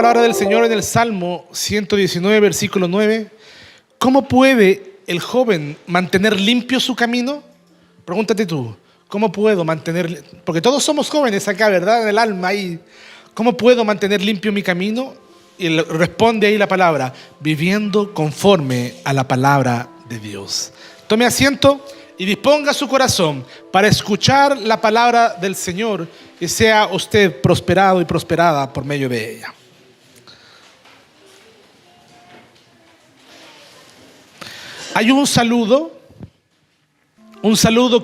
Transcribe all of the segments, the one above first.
palabra del Señor en el Salmo 119, versículo 9. ¿Cómo puede el joven mantener limpio su camino? Pregúntate tú, ¿cómo puedo mantener? Porque todos somos jóvenes acá, ¿verdad? En el alma ahí. ¿Cómo puedo mantener limpio mi camino? Y responde ahí la palabra: viviendo conforme a la palabra de Dios. Tome asiento y disponga su corazón para escuchar la palabra del Señor y sea usted prosperado y prosperada por medio de ella. Hay un saludo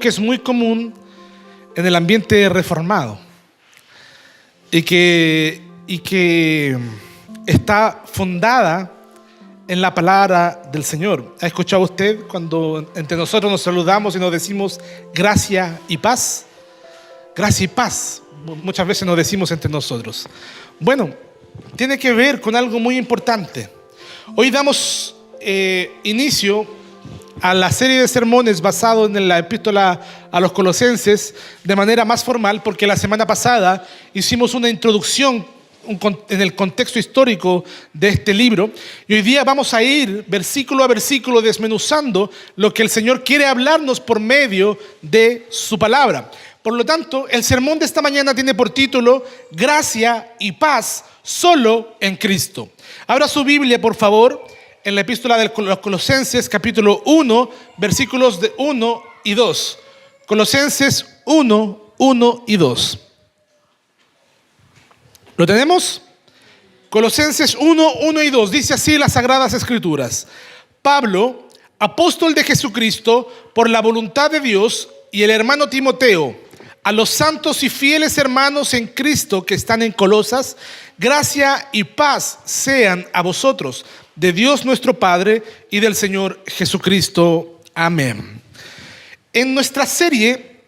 que es muy común en el ambiente reformado y que está fundada en la palabra del Señor. ¿Ha escuchado usted cuando entre nosotros nos saludamos y nos decimos gracia y paz? Gracia y paz. Muchas veces nos decimos entre nosotros. Bueno, tiene que ver con algo muy importante. Hoy damos inicio a la serie de sermones basado en la epístola a los Colosenses de manera más formal, porque la semana pasada hicimos una introducción en el contexto histórico de este libro, y hoy día vamos a ir versículo a versículo desmenuzando lo que el Señor quiere hablarnos por medio de su palabra. Por lo tanto, el sermón de esta mañana tiene por título Gracia y paz solo en Cristo. Abra su Biblia, por favor, en la epístola de los Colosenses, capítulo 1, versículos de 1 y 2. Colosenses 1, 1 y 2. ¿Lo tenemos? Colosenses 1, 1 y 2. Dice así las Sagradas Escrituras: Pablo, apóstol de Jesucristo, por la voluntad de Dios, y el hermano Timoteo, a los santos y fieles hermanos en Cristo que están en Colosas, gracia y paz sean a vosotros, de Dios nuestro Padre y del Señor Jesucristo. Amén. En nuestra serie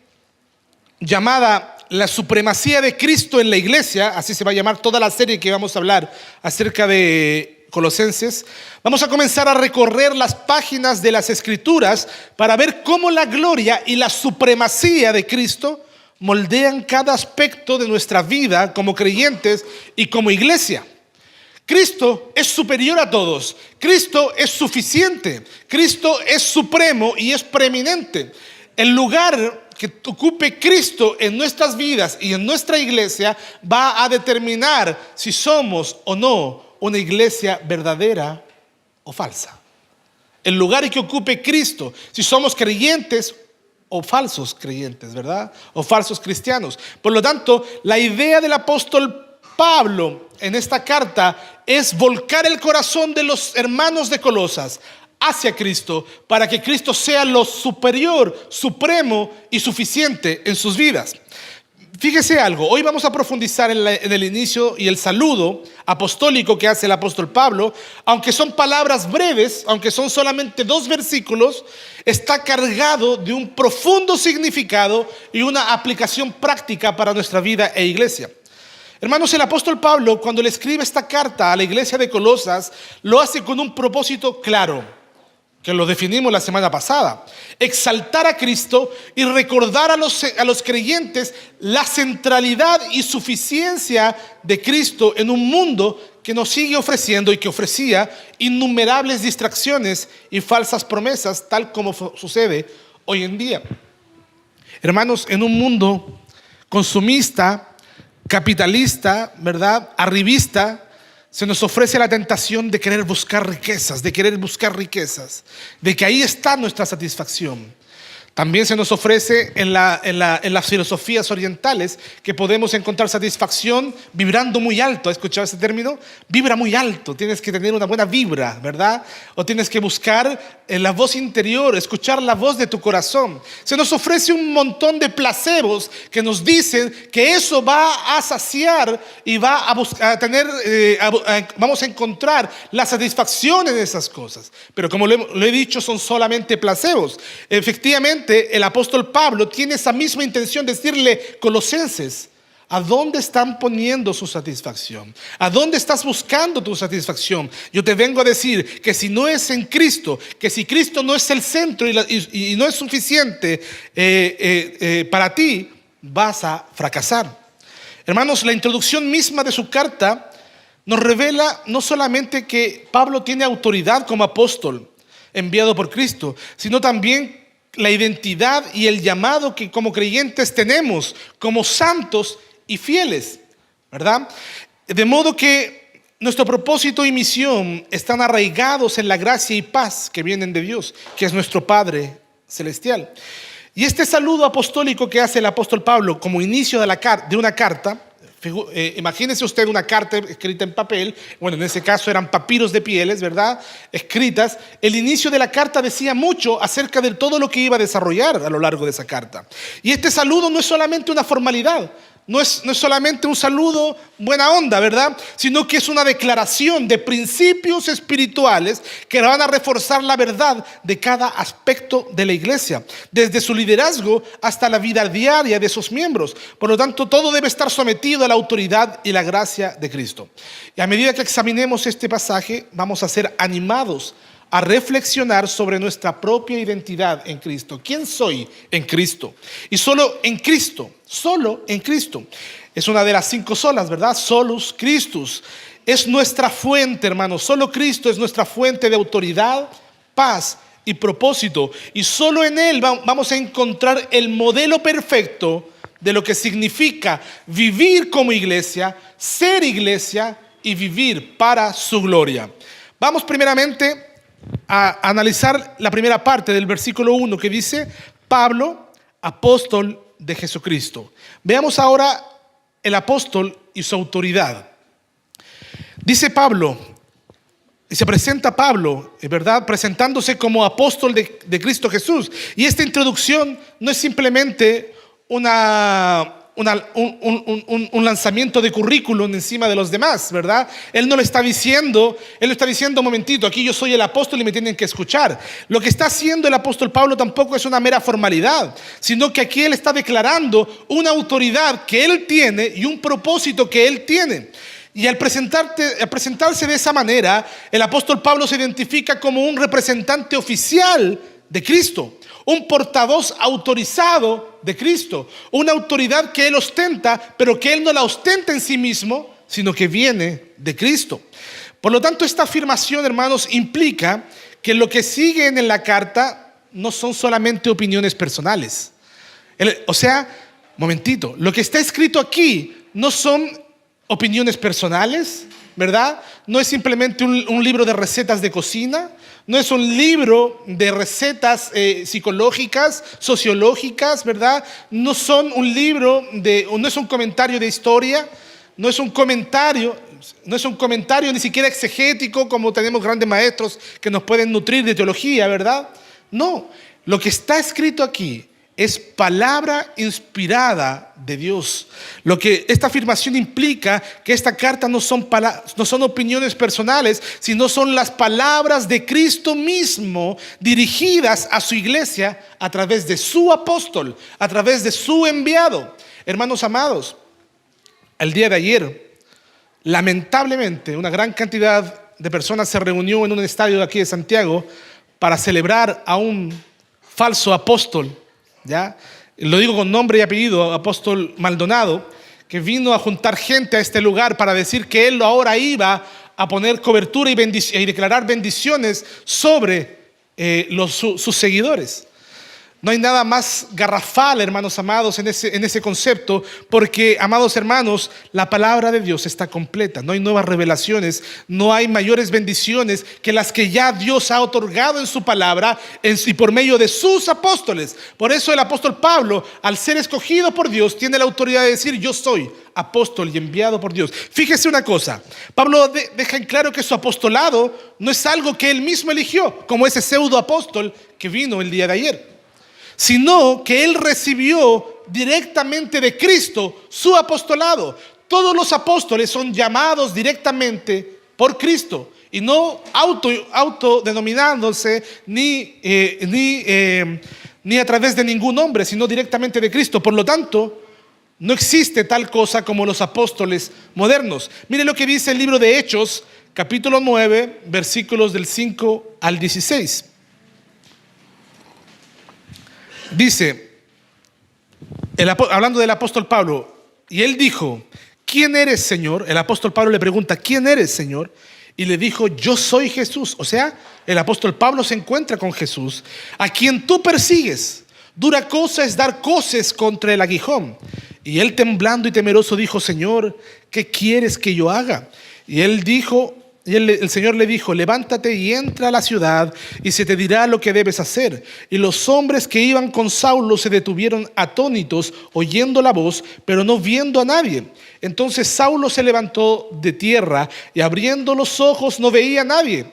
llamada La supremacía de Cristo en la iglesia, así se va a llamar toda la serie que vamos a hablar acerca de Colosenses, vamos a comenzar a recorrer las páginas de las Escrituras para ver cómo la gloria y la supremacía de Cristo moldean cada aspecto de nuestra vida como creyentes y como iglesia. Cristo es superior a todos. Cristo es suficiente. Cristo es supremo y es preeminente. El lugar que ocupe Cristo en nuestras vidas y en nuestra iglesia va a determinar si somos o no una iglesia verdadera o falsa. El lugar que ocupe Cristo, si somos creyentes o falsos creyentes, ¿verdad? O falsos cristianos. Por lo tanto, la idea del apóstol Pablo en esta carta es volcar el corazón de los hermanos de Colosas hacia Cristo, para que Cristo sea lo superior, supremo y suficiente en sus vidas. Fíjese algo, hoy vamos a profundizar en el inicio y el saludo apostólico que hace el apóstol Pablo. Aunque son palabras breves, aunque son solamente 2 versículos, está cargado de un profundo significado y una aplicación práctica para nuestra vida e iglesia. Hermanos, el apóstol Pablo, cuando le escribe esta carta a la iglesia de Colosas, lo hace con un propósito claro, que lo definimos la semana pasada: exaltar a Cristo y recordar a los creyentes la centralidad y suficiencia de Cristo en un mundo que nos sigue ofreciendo y que ofrecía innumerables distracciones y falsas promesas, tal como sucede hoy en día. Hermanos, en un mundo consumista, capitalista, ¿verdad?, arribista, se nos ofrece la tentación de querer buscar riquezas, de que ahí está nuestra satisfacción. También se nos ofrece en las filosofías orientales que podemos encontrar satisfacción vibrando muy alto. ¿Has escuchado ese término? Vibra muy alto, tienes que tener una buena vibra, ¿verdad? O tienes que buscar en la voz interior, escuchar la voz de tu corazón. Se nos ofrece un montón de placebos que nos dicen que eso va a saciar y va a tener, vamos a encontrar la satisfacción en esas cosas. Pero como lo he dicho, son solamente placebos. Efectivamente, el apóstol Pablo tiene esa misma intención de decirle: Colosenses, ¿a dónde están poniendo su satisfacción? ¿A dónde estás buscando tu satisfacción? Yo te vengo a decir que si no es en Cristo, que si Cristo no es el centro y no es suficiente para ti, vas a fracasar. Hermanos, la introducción misma de su carta nos revela no solamente que Pablo tiene autoridad como apóstol enviado por Cristo, sino también la identidad y el llamado que como creyentes tenemos como santos y fieles, ¿verdad? De modo que nuestro propósito y misión están arraigados en la gracia y paz que vienen de Dios, que es nuestro Padre celestial. Y este saludo apostólico que hace el apóstol Pablo como inicio de una carta, imagínese usted una carta escrita en papel, bueno, en ese caso eran papiros de pieles, ¿verdad? Escritas. El inicio de la carta decía mucho acerca de todo lo que iba a desarrollar a lo largo de esa carta. Y este saludo no es solamente una formalidad, no es solamente un saludo buena onda, ¿verdad? Sino que es una declaración de principios espirituales que van a reforzar la verdad de cada aspecto de la iglesia, desde su liderazgo hasta la vida diaria de sus miembros. Por lo tanto, todo debe estar sometido a la autoridad y la gracia de Cristo. Y a medida que examinemos este pasaje, vamos a ser animados a reflexionar sobre nuestra propia identidad en Cristo. ¿Quién soy en Cristo? Y solo en Cristo, solo en Cristo. Es una de las 5 solas, ¿verdad? Solus Christus. Es nuestra fuente, hermanos. Solo Cristo es nuestra fuente de autoridad, paz y propósito. Y solo en Él vamos a encontrar el modelo perfecto de lo que significa vivir como iglesia, ser iglesia y vivir para su gloria. Vamos primeramente a analizar la primera parte del versículo 1 que dice: Pablo, apóstol de Jesucristo. Veamos ahora el apóstol y su autoridad. Dice Pablo, y se presenta Pablo, ¿verdad?, presentándose como apóstol de Cristo Jesús. Y esta introducción no es simplemente un lanzamiento de currículum encima de los demás, ¿verdad? Él no lo está diciendo, él lo está diciendo: un momentito, aquí yo soy el apóstol y me tienen que escuchar. Lo que está haciendo el apóstol Pablo tampoco es una mera formalidad, sino que aquí él está declarando una autoridad que él tiene y un propósito que él tiene. Y al presentarse de esa manera, el apóstol Pablo se identifica como un representante oficial de Cristo, un portavoz autorizado de Cristo, una autoridad que él ostenta, pero que él no la ostenta en sí mismo, sino que viene de Cristo. Por lo tanto, esta afirmación, hermanos, implica que lo que sigue en la carta no son solamente opiniones personales. Momentito, lo que está escrito aquí no son opiniones personales, ¿verdad? No es simplemente un libro de recetas de cocina. No es un libro de recetas psicológicas, sociológicas, ¿verdad? No es un comentario de historia, no es un comentario ni siquiera exegético, como tenemos grandes maestros que nos pueden nutrir de teología, ¿verdad? No, lo que está escrito aquí es palabra inspirada de Dios. Lo que esta afirmación implica que esta carta no son opiniones personales, sino son las palabras de Cristo mismo dirigidas a su iglesia a través de su apóstol, a través de su enviado. Hermanos amados, el día de ayer, lamentablemente, una gran cantidad de personas se reunió en un estadio de aquí de Santiago para celebrar a un falso apóstol, ¿ya? Lo digo con nombre y apellido, apóstol Maldonado, que vino a juntar gente a este lugar para decir que él ahora iba a poner cobertura y declarar bendiciones sobre sus seguidores. No hay nada más garrafal, hermanos amados, en ese concepto, porque, amados hermanos, la palabra de Dios está completa. No hay nuevas revelaciones, no hay mayores bendiciones que las que ya Dios ha otorgado en su palabra y por medio de sus apóstoles. Por eso el apóstol Pablo, al ser escogido por Dios, tiene la autoridad de decir: yo soy apóstol y enviado por Dios. Fíjese una cosa, Pablo deja en claro que su apostolado no es algo que él mismo eligió, como ese pseudo apóstol que vino el día de ayer, sino que él recibió directamente de Cristo su apostolado. Todos los apóstoles son llamados directamente por Cristo y no autodenominándose ni a través de ningún hombre, sino directamente de Cristo. Por lo tanto, no existe tal cosa como los apóstoles modernos. Mire lo que dice el libro de Hechos, capítulo 9, versículos del 5 al 16. Dice, hablando del apóstol Pablo, y él dijo: ¿quién eres, Señor? El apóstol Pablo le pregunta, ¿quién eres, Señor? Y le dijo, yo soy Jesús. O sea, el apóstol Pablo se encuentra con Jesús, a quien tú persigues. Dura cosa es dar coces contra el aguijón. Y él, temblando y temeroso, dijo, Señor, ¿qué quieres que yo haga? Y él dijo, el Señor le dijo, levántate y entra a la ciudad y se te dirá lo que debes hacer. Y los hombres que iban con Saulo se detuvieron atónitos, oyendo la voz, pero no viendo a nadie. Entonces Saulo se levantó de tierra y abriendo los ojos no veía a nadie.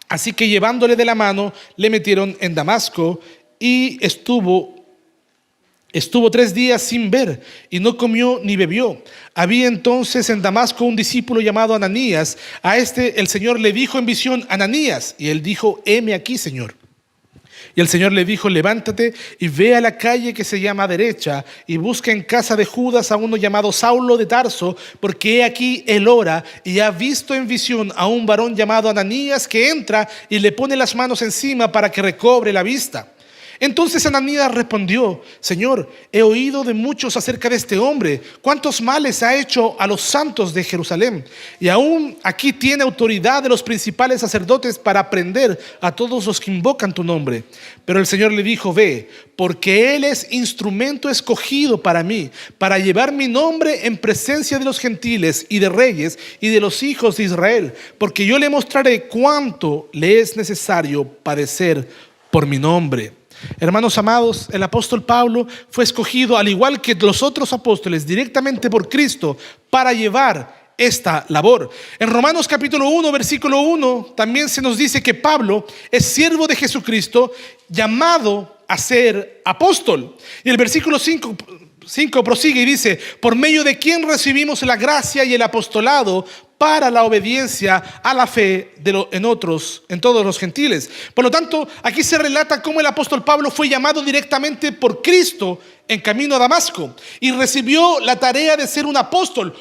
Así que llevándole de la mano le metieron en Damasco y estuvo 3 días sin ver y no comió ni bebió. Había entonces en Damasco un discípulo llamado Ananías. A este el Señor le dijo en visión, Ananías. Y él dijo, heme aquí, Señor. Y el Señor le dijo, levántate y ve a la calle que se llama Derecha y busca en casa de Judas a uno llamado Saulo de Tarso, porque he aquí él ora y ha visto en visión a un varón llamado Ananías que entra y le pone las manos encima para que recobre la vista. Entonces Ananías respondió, Señor, he oído de muchos acerca de este hombre, cuántos males ha hecho a los santos de Jerusalén, y aún aquí tiene autoridad de los principales sacerdotes para prender a todos los que invocan tu nombre. Pero el Señor le dijo, ve, porque él es instrumento escogido para mí, para llevar mi nombre en presencia de los gentiles y de reyes y de los hijos de Israel, porque yo le mostraré cuánto le es necesario padecer por mi nombre. Hermanos amados, el apóstol Pablo fue escogido, al igual que los otros apóstoles, directamente por Cristo para llevar esta labor. En Romanos capítulo 1, versículo 1, también se nos dice que Pablo es siervo de Jesucristo, llamado a ser apóstol. Y el versículo 5 prosigue y dice, por medio de quien recibimos la gracia y el apostolado para la obediencia a la fe en todos los gentiles. Por lo tanto, aquí se relata cómo el apóstol Pablo fue llamado directamente por Cristo en camino a Damasco y recibió la tarea de ser un apóstol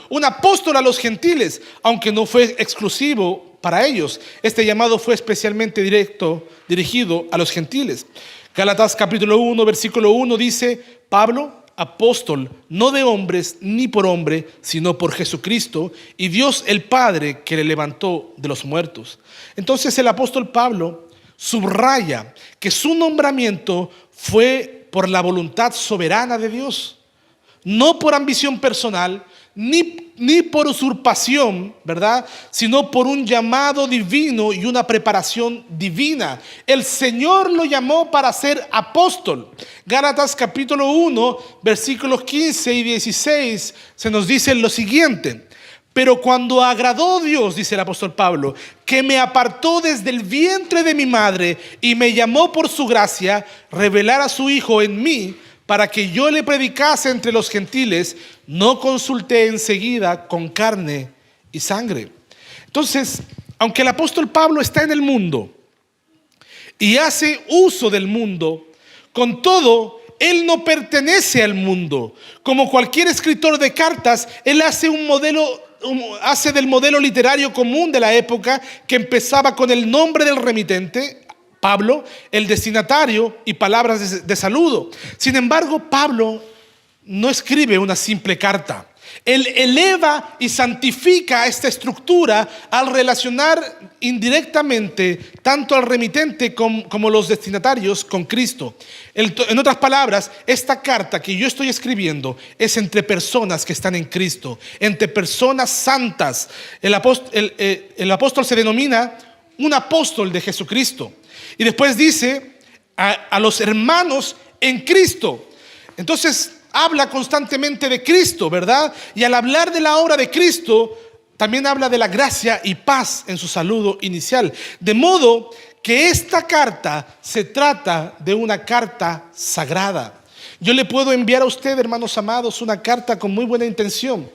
a los gentiles, aunque no fue exclusivo para ellos. Este llamado fue especialmente dirigido a los gentiles. Gálatas capítulo 1, versículo 1 dice, Pablo, apóstol, no de hombres ni por hombre, sino por Jesucristo y Dios el Padre que le levantó de los muertos. Entonces el apóstol Pablo subraya que su nombramiento fue por la voluntad soberana de Dios, no por ambición personal, ni por usurpación, ¿verdad? Sino por un llamado divino y una preparación divina. El Señor lo llamó para ser apóstol. Gálatas capítulo 1, versículos 15 y 16 se nos dice lo siguiente. Pero cuando agradó Dios, dice el apóstol Pablo, que me apartó desde el vientre de mi madre y me llamó por su gracia, revelar a su Hijo en mí, para que yo le predicase entre los gentiles, no consulté enseguida con carne y sangre. Entonces, aunque el apóstol Pablo está en el mundo y hace uso del mundo, con todo, él no pertenece al mundo. Como cualquier escritor de cartas, él hace del modelo literario común de la época, que empezaba con el nombre del remitente, Pablo, el destinatario y palabras de saludo. Sin embargo, Pablo no escribe una simple carta. Él eleva y santifica esta estructura al relacionar indirectamente tanto al remitente como los destinatarios con Cristo. En otras palabras, esta carta que yo estoy escribiendo es entre personas que están en Cristo, entre personas santas. El apóstol se denomina un apóstol de Jesucristo. Y después dice a los hermanos en Cristo. Entonces habla constantemente de Cristo, ¿verdad? Y al hablar de la obra de Cristo, también habla de la gracia y paz en su saludo inicial. De modo que esta carta se trata de una carta sagrada. Yo le puedo enviar a usted, hermanos amados, una carta con muy buena intención,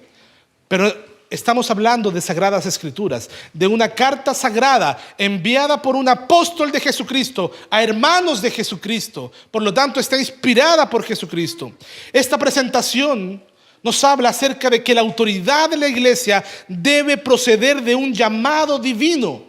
pero estamos hablando de sagradas escrituras, de una carta sagrada enviada por un apóstol de Jesucristo a hermanos de Jesucristo. Por lo tanto, está inspirada por Jesucristo. Esta presentación nos habla acerca de que la autoridad de la iglesia debe proceder de un llamado divino.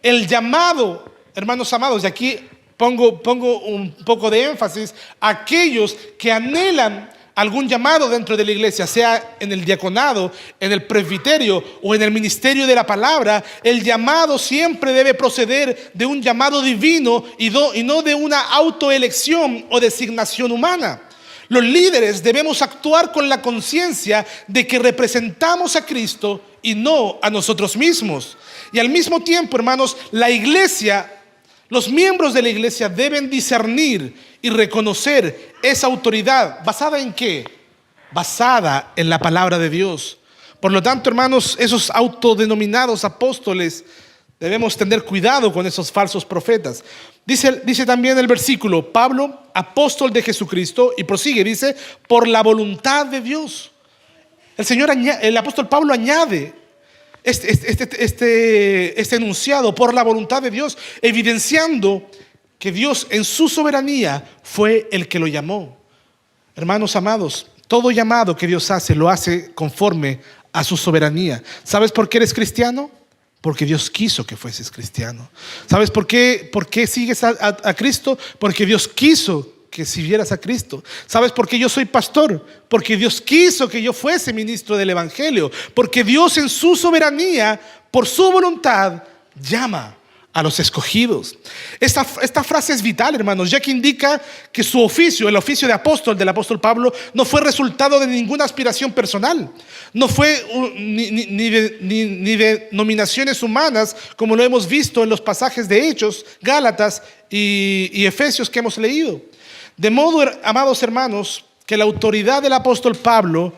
El llamado, hermanos amados, y aquí pongo un poco de énfasis, aquellos que anhelan algún llamado dentro de la iglesia, sea en el diaconado, en el presbiterio o en el ministerio de la palabra, el llamado siempre debe proceder de un llamado divino y no de una autoelección o designación humana. Los líderes debemos actuar con la conciencia de que representamos a Cristo y no a nosotros mismos. Y al mismo tiempo, hermanos, la iglesia, los miembros de la iglesia deben discernir y reconocer esa autoridad. ¿Basada en qué? Basada en la palabra de Dios. Por lo tanto, hermanos, esos autodenominados apóstoles, debemos tener cuidado con esos falsos profetas. Dice también el versículo, Pablo, apóstol de Jesucristo, y prosigue, dice, por la voluntad de Dios. El apóstol Pablo añade este enunciado, por la voluntad de Dios, evidenciando que Dios en su soberanía fue el que lo llamó. Hermanos amados, todo llamado que Dios hace, lo hace conforme a su soberanía. ¿Sabes por qué eres cristiano? Porque Dios quiso que fueses cristiano. ¿Sabes por qué sigues a Cristo? Porque Dios quiso que siguieras a Cristo. ¿Sabes por qué yo soy pastor? Porque Dios quiso que yo fuese ministro del Evangelio. Porque Dios en su soberanía, por su voluntad, llama a los escogidos. Esta frase es vital, hermanos, ya que indica que su oficio, el oficio de apóstol del apóstol Pablo, no fue resultado de ninguna aspiración personal, no fue ni de nominaciones humanas, como lo hemos visto en los pasajes de Hechos, Gálatas y Efesios que hemos leído. De modo, amados hermanos, que la autoridad del apóstol Pablo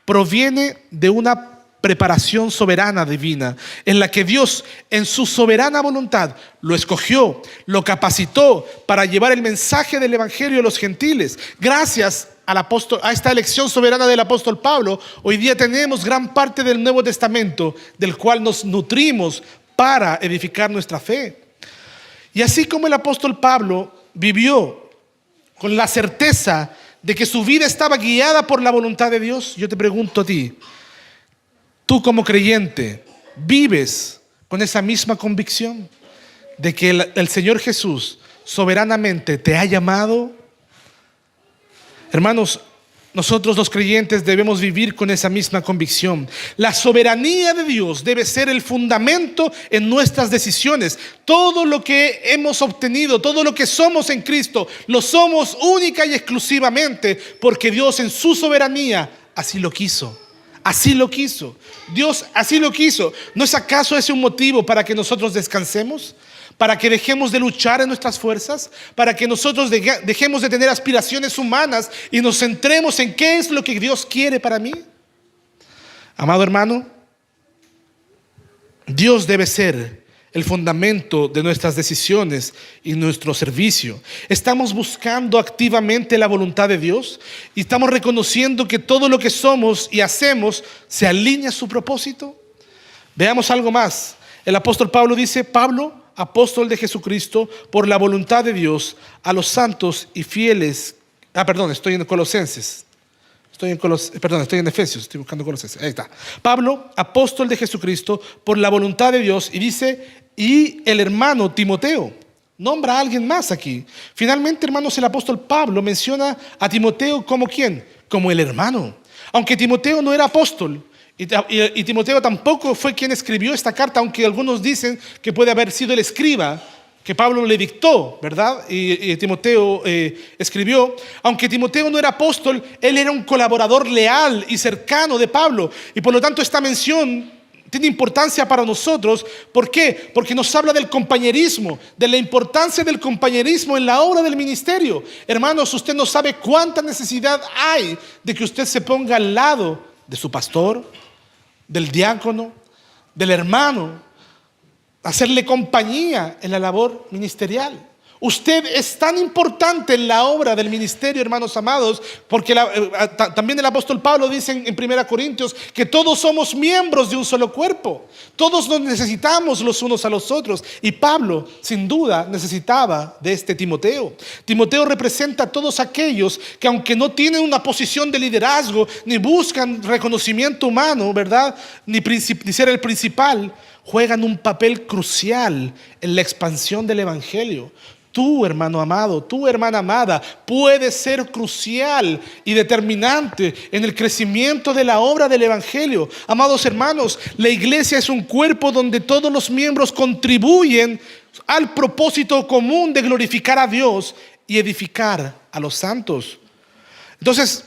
proviene de una preparación soberana divina, en la que Dios en su soberana voluntad lo escogió, lo capacitó para llevar el mensaje del evangelio a los gentiles. Gracias a esta elección soberana del apóstol Pablo, hoy día tenemos gran parte del Nuevo Testamento, del cual nos nutrimos para edificar nuestra fe. Y así como el apóstol Pablo vivió con la certeza de que su vida estaba guiada por la voluntad de Dios, yo te pregunto a ti, tú como creyente, ¿vives con esa misma convicción de que el Señor Jesús soberanamente te ha llamado? Hermanos, nosotros los creyentes debemos vivir con esa misma convicción. La soberanía de Dios debe ser el fundamento en nuestras decisiones. Todo lo que hemos obtenido, todo lo que somos en Cristo, lo somos única y exclusivamente porque Dios en su soberanía así lo quiso. Así lo quiso. Dios así lo quiso. ¿No es acaso ese un motivo para que nosotros descansemos? ¿Para que dejemos de luchar en nuestras fuerzas? ¿Para que nosotros dejemos de tener aspiraciones humanas y nos centremos en qué es lo que Dios quiere para mí? Amado hermano, Dios debe ser el fundamento de nuestras decisiones y nuestro servicio. ¿Estamos buscando activamente la voluntad de Dios? ¿Y estamos reconociendo que todo lo que somos y hacemos se alinea a su propósito? Veamos algo más. El apóstol Pablo dice, Pablo, apóstol de Jesucristo, por la voluntad de Dios, a los santos y fieles. Estoy en Colosenses. Estoy en Efesios, estoy buscando Colosenses. Ahí está. Pablo, apóstol de Jesucristo, por la voluntad de Dios, y dice, y el hermano Timoteo. Nombra a alguien más aquí. Finalmente, hermanos, el apóstol Pablo menciona a Timoteo como ¿quién? Como el hermano. Aunque Timoteo no era apóstol, y Timoteo tampoco fue quien escribió esta carta, aunque algunos dicen que puede haber sido el escriba que Pablo le dictó, ¿verdad? Y Timoteo escribió. Aunque Timoteo no era apóstol, él era un colaborador leal y cercano de Pablo. Y por lo tanto esta mención tiene importancia para nosotros. ¿Por qué? Porque nos habla del compañerismo, de la importancia del compañerismo en la obra del ministerio. Hermanos, usted no sabe cuánta necesidad hay de que usted se ponga al lado de su pastor, del diácono, del hermano, hacerle compañía en la labor ministerial. Usted es tan importante en la obra del ministerio, hermanos amados, porque también el apóstol Pablo dice en 1 Corintios que todos somos miembros de un solo cuerpo. Todos nos necesitamos los unos a los otros. Y Pablo, sin duda, necesitaba de este Timoteo. Timoteo representa a todos aquellos que, aunque no tienen una posición de liderazgo, ni buscan reconocimiento humano, ¿verdad? Ni ser el principal, juegan un papel crucial en la expansión del evangelio. Tú, hermano amado, tú, hermana amada, puedes ser crucial y determinante en el crecimiento de la obra del Evangelio. Amados hermanos, la iglesia es un cuerpo donde todos los miembros contribuyen al propósito común de glorificar a Dios y edificar a los santos. Entonces,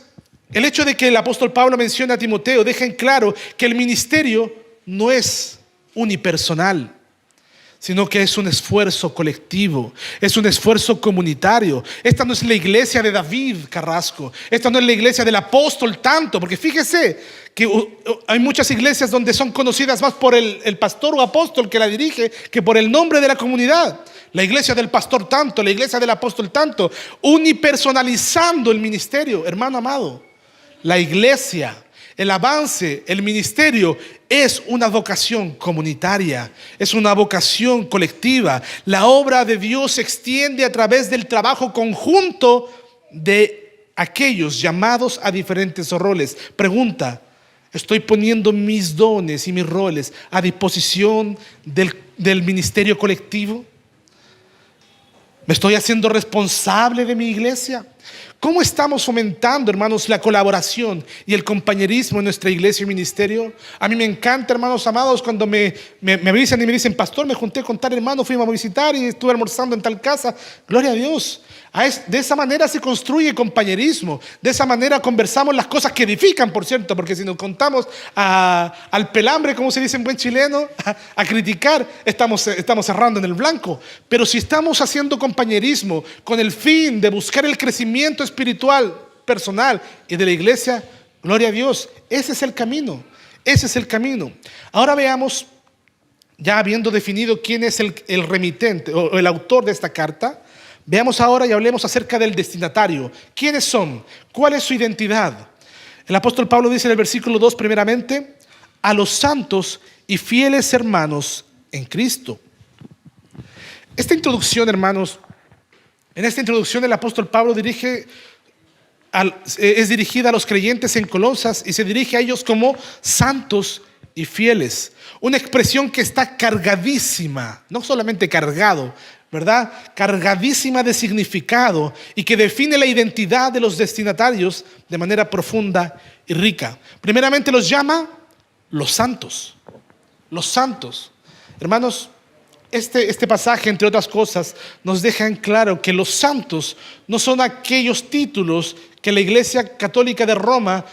el hecho de que el apóstol Pablo mencione a Timoteo deja en claro que el ministerio no es unipersonal, sino que es un esfuerzo colectivo, es un esfuerzo comunitario. Esta no es la iglesia de David Carrasco, esta no es la iglesia del apóstol tanto, porque fíjese que hay muchas iglesias donde son conocidas más por el pastor o apóstol que la dirige que por el nombre de la comunidad. La iglesia del pastor tanto, la iglesia del apóstol tanto, unipersonalizando el ministerio. Hermano amado, la iglesia, el avance, el ministerio es una vocación comunitaria, es una vocación colectiva. La obra de Dios se extiende a través del trabajo conjunto de aquellos llamados a diferentes roles. Pregunta: ¿estoy poniendo mis dones y mis roles a disposición del ministerio colectivo? ¿Me estoy haciendo responsable de mi iglesia? ¿Cómo estamos fomentando, hermanos, la colaboración y el compañerismo en nuestra iglesia y ministerio? A mí me encanta, hermanos amados, cuando me avisan y me dicen: pastor, me junté con tal hermano, fuimos a visitar y estuve almorzando en tal casa. Gloria a Dios. De esa manera se construye compañerismo. De esa manera conversamos las cosas que edifican, por cierto, porque si nos contamos al pelambre, como se dice en buen chileno, a criticar, estamos cerrando en el blanco. Pero si estamos haciendo compañerismo con el fin de buscar el crecimiento espiritual, personal y de la iglesia, gloria a Dios, ese es el camino. Ese es el camino. Ahora veamos, ya habiendo definido quién es el remitente o el autor de esta carta, veamos ahora y hablemos acerca del destinatario. ¿Quiénes son? ¿Cuál es su identidad? El apóstol Pablo dice en el versículo 2 primeramente: a los santos y fieles hermanos en Cristo. Esta introducción, hermanos, en esta introducción el apóstol Pablo es dirigida a los creyentes en Colosas y se dirige a ellos como santos y fieles. Una expresión que está cargadísima, no solamente cargado, ¿verdad? Cargadísima de significado y que define la identidad de los destinatarios de manera profunda y rica. Primeramente los llama los santos. Los santos. Hermanos, este pasaje, entre otras cosas, nos deja en claro que los santos no son aquellos títulos que la Iglesia Católica de Roma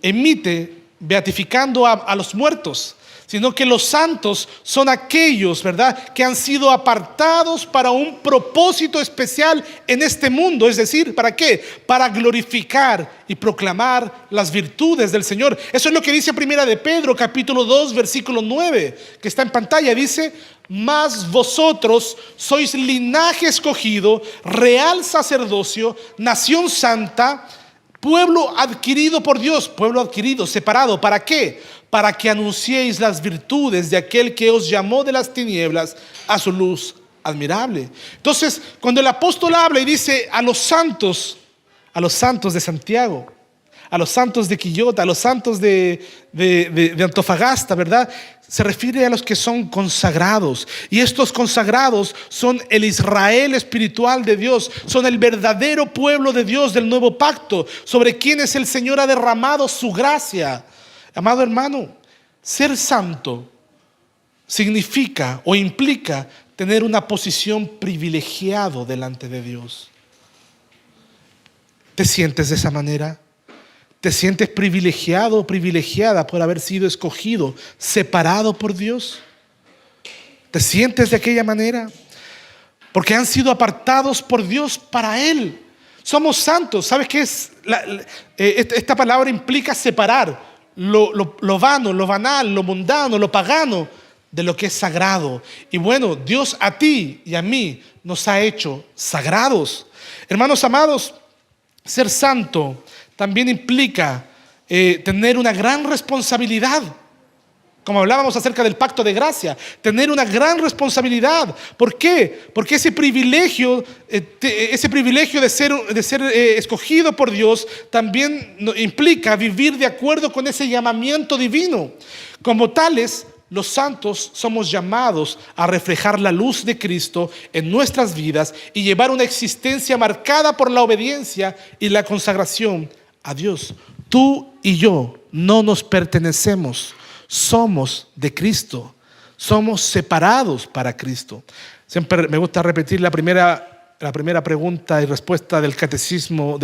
emite beatificando a los muertos, sino que los santos son aquellos, ¿verdad?, que han sido apartados para un propósito especial en este mundo. Es decir, ¿para qué? Para glorificar y proclamar las virtudes del Señor. Eso es lo que dice Primera de Pedro, capítulo 2, versículo 9, que está en pantalla. Dice: mas vosotros sois linaje escogido, real sacerdocio, nación santa, pueblo adquirido por Dios. Pueblo adquirido, separado. ¿Para qué? Para que anunciéis las virtudes de aquel que os llamó de las tinieblas a su luz admirable. Entonces, cuando el apóstol habla y dice a los santos de Santiago, a los santos de Quillota, a los santos de Antofagasta, ¿verdad?, se refiere a los que son consagrados. Y estos consagrados son el Israel espiritual de Dios, son el verdadero pueblo de Dios del nuevo pacto, sobre quienes el Señor ha derramado su gracia. Amado hermano, ser santo significa o implica tener una posición privilegiada delante de Dios. ¿Te sientes de esa manera? ¿Te sientes privilegiado o privilegiada por haber sido escogido, separado por Dios? ¿Te sientes de aquella manera? Porque han sido apartados por Dios para Él. Somos santos. ¿Sabes qué es? Esta palabra implica separar lo vano, lo banal, lo mundano, lo pagano de lo que es sagrado. Y bueno, Dios a ti y a mí nos ha hecho sagrados. Hermanos amados, ser santo también implica tener una gran responsabilidad. Como hablábamos acerca del pacto de gracia, tener una gran responsabilidad. ¿Por qué? Porque ese privilegio de ser escogido por Dios también implica vivir de acuerdo con ese llamamiento divino. Como tales, los santos somos llamados a reflejar la luz de Cristo en nuestras vidas y llevar una existencia marcada por la obediencia y la consagración a Dios. Tú y yo no nos pertenecemos, somos de Cristo, somos separados para Cristo. Siempre me gusta repetir la primera pregunta y respuesta del catecismo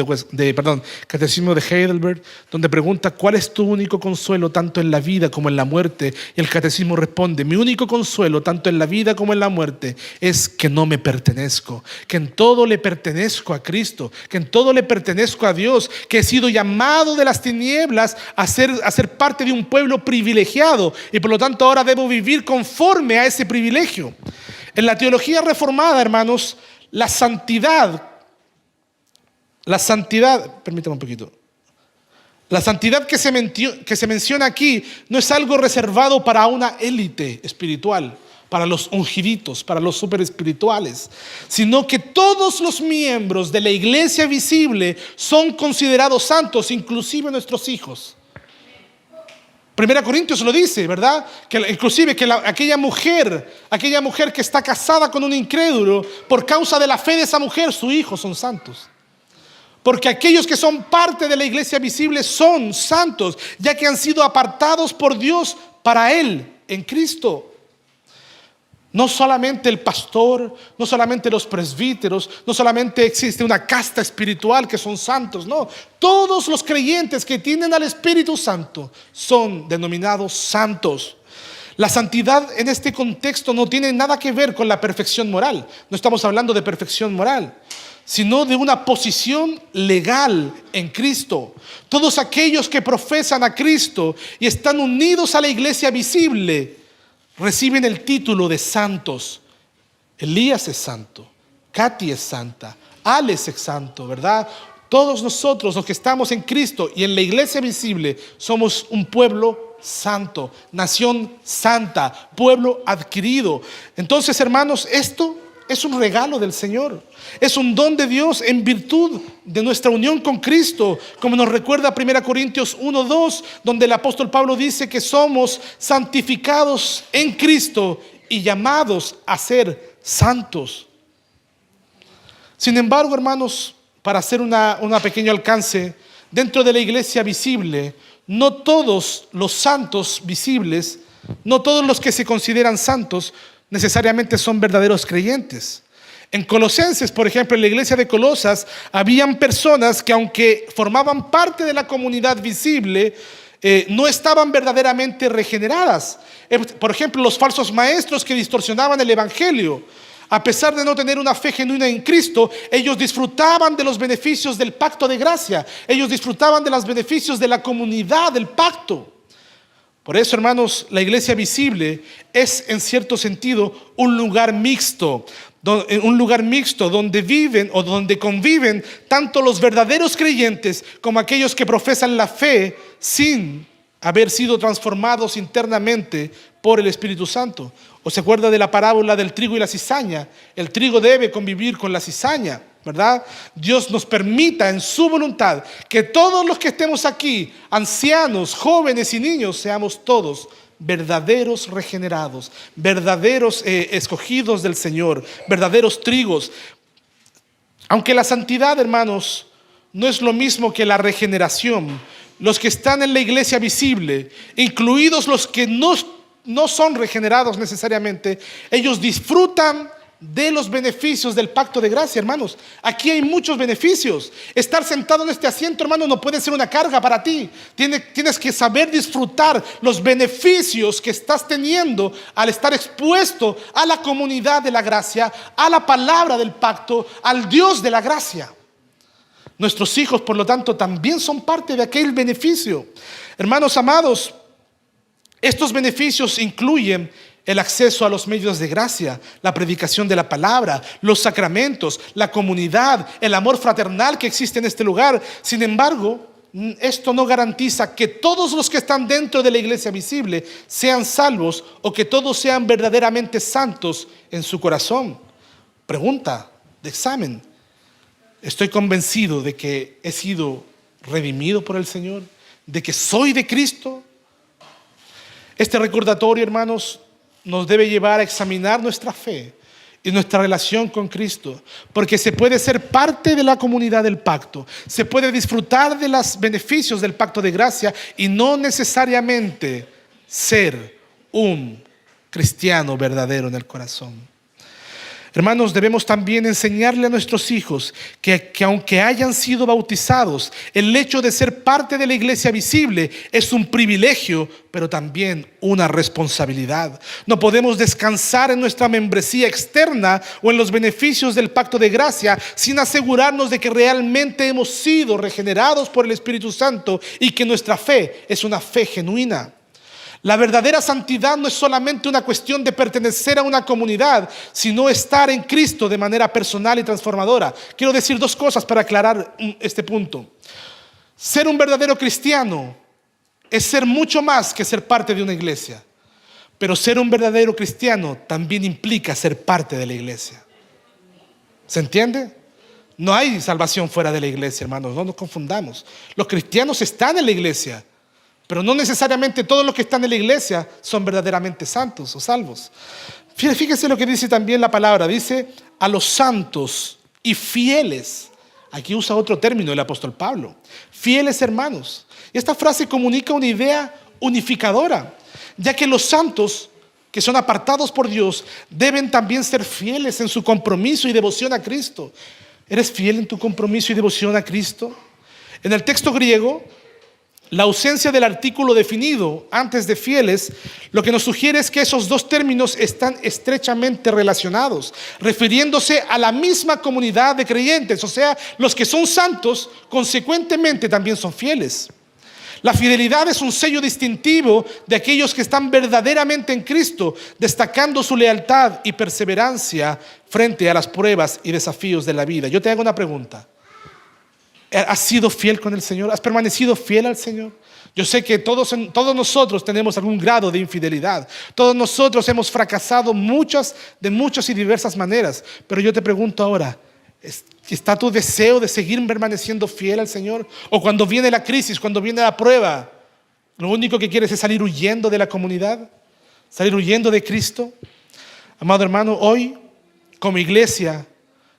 catecismo de Heidelberg, donde pregunta: ¿cuál es tu único consuelo tanto en la vida como en la muerte? Y el catecismo responde: mi único consuelo tanto en la vida como en la muerte es que no me pertenezco, que en todo le pertenezco a Cristo, que en todo le pertenezco a Dios, que he sido llamado de las tinieblas a ser parte de un pueblo privilegiado y por lo tanto ahora debo vivir conforme a ese privilegio. En la teología reformada, hermanos, la santidad, permítame un poquito. La santidad que se menciona aquí no es algo reservado para una élite espiritual, para los ungiditos, para los super espirituales, sino que todos los miembros de la iglesia visible son considerados santos, inclusive nuestros hijos. Primera Corintios lo dice, ¿verdad? Que inclusive que aquella mujer que está casada con un incrédulo, por causa de la fe de esa mujer, sus hijos son santos. Porque aquellos que son parte de la iglesia visible son santos, ya que han sido apartados por Dios para Él, en Cristo. No solamente el pastor, no solamente los presbíteros, no solamente existe una casta espiritual que son santos, no. Todos los creyentes que tienen al Espíritu Santo son denominados santos. La santidad en este contexto no tiene nada que ver con la perfección moral. No estamos hablando de perfección moral, sino de una posición legal en Cristo. Todos aquellos que profesan a Cristo y están unidos a la iglesia visible reciben el título de santos. Elías es santo, Katy es santa, Alex es santo, ¿verdad? Todos nosotros, los que estamos en Cristo y en la iglesia visible, somos un pueblo santo, nación santa, pueblo adquirido. Entonces, hermanos, esto es un regalo del Señor, es un don de Dios en virtud de nuestra unión con Cristo, como nos recuerda 1 Corintios 1:2, donde el apóstol Pablo dice que somos santificados en Cristo y llamados a ser santos. Sin embargo, hermanos, para hacer un pequeño alcance, dentro de la iglesia visible, no todos los santos visibles, no todos los que se consideran santos, necesariamente son verdaderos creyentes. En Colosenses, por ejemplo, en la iglesia de Colosas, habían personas que, aunque formaban parte de la comunidad visible, no estaban verdaderamente regeneradas. Por ejemplo, los falsos maestros que distorsionaban el evangelio. A pesar de no tener una fe genuina en Cristo, ellos disfrutaban de los beneficios del pacto de gracia. Ellos disfrutaban de los beneficios de la comunidad del pacto. Por eso, hermanos, la iglesia visible es en cierto sentido un lugar mixto donde viven o donde conviven tanto los verdaderos creyentes como aquellos que profesan la fe sin haber sido transformados internamente por el Espíritu Santo. ¿O se acuerda de la parábola del trigo y la cizaña? El trigo debe convivir con la cizaña, ¿verdad? Dios nos permita en su voluntad que todos los que estemos aquí, ancianos, jóvenes y niños, seamos todos verdaderos regenerados, verdaderos escogidos del Señor, verdaderos trigos. Aunque la santidad, hermanos, no es lo mismo que la regeneración, los que están en la iglesia visible, incluidos los que no son regenerados necesariamente, ellos disfrutan de los beneficios del pacto de gracia, hermanos. Aquí hay muchos beneficios. Estar sentado en este asiento, hermano, no puede ser una carga para ti. Tienes que saber disfrutar los beneficios que estás teniendo al estar expuesto a la comunidad de la gracia, a la palabra del pacto, al Dios de la gracia. Nuestros hijos, por lo tanto, también son parte de aquel beneficio. Hermanos amados, estos beneficios incluyen el acceso a los medios de gracia, la predicación de la palabra, los sacramentos, la comunidad, el amor fraternal que existe en este lugar. Sin embargo, esto no garantiza que todos los que están dentro de la iglesia visible sean salvos o que todos sean verdaderamente santos en su corazón. Pregunta de examen: ¿estoy convencido de que he sido redimido por el Señor? ¿De que soy de Cristo? Este recordatorio, hermanos, nos debe llevar a examinar nuestra fe y nuestra relación con Cristo, porque se puede ser parte de la comunidad del pacto, se puede disfrutar de los beneficios del pacto de gracia y no necesariamente ser un cristiano verdadero en el corazón. Hermanos, debemos también enseñarle a nuestros hijos que aunque hayan sido bautizados, el hecho de ser parte de la iglesia visible es un privilegio, pero también una responsabilidad. No podemos descansar en nuestra membresía externa o en los beneficios del pacto de gracia sin asegurarnos de que realmente hemos sido regenerados por el Espíritu Santo y que nuestra fe es una fe genuina. La verdadera santidad no es solamente una cuestión de pertenecer a una comunidad, sino estar en Cristo de manera personal y transformadora. Quiero decir dos cosas para aclarar este punto. Ser un verdadero cristiano es ser mucho más que ser parte de una iglesia. Pero ser un verdadero cristiano también implica ser parte de la iglesia. ¿Se entiende? No hay salvación fuera de la iglesia, hermanos, no nos confundamos. Los cristianos están en la iglesia, pero no necesariamente todos los que están en la iglesia son verdaderamente santos o salvos. Fíjese lo que dice también la palabra. Dice a los santos y fieles. Aquí usa otro término el apóstol Pablo. Fieles hermanos. Y esta frase comunica una idea unificadora, ya que los santos que son apartados por Dios deben también ser fieles en su compromiso y devoción a Cristo. ¿Eres fiel en tu compromiso y devoción a Cristo? En el texto griego, la ausencia del artículo definido antes de fieles, lo que nos sugiere es que esos dos términos están estrechamente relacionados, refiriéndose a la misma comunidad de creyentes, o sea, los que son santos, consecuentemente también son fieles. La fidelidad es un sello distintivo de aquellos que están verdaderamente en Cristo, destacando su lealtad y perseverancia frente a las pruebas y desafíos de la vida. Yo te hago una pregunta. ¿Has sido fiel con el Señor? ¿Has permanecido fiel al Señor? Yo sé que todos nosotros tenemos algún grado de infidelidad. Todos nosotros hemos fracasado de muchas y diversas maneras. Pero yo te pregunto ahora, ¿está tu deseo de seguir permaneciendo fiel al Señor? O cuando viene la crisis, cuando viene la prueba, lo único que quieres es salir huyendo de la comunidad, salir huyendo de Cristo. Amado hermano, hoy como iglesia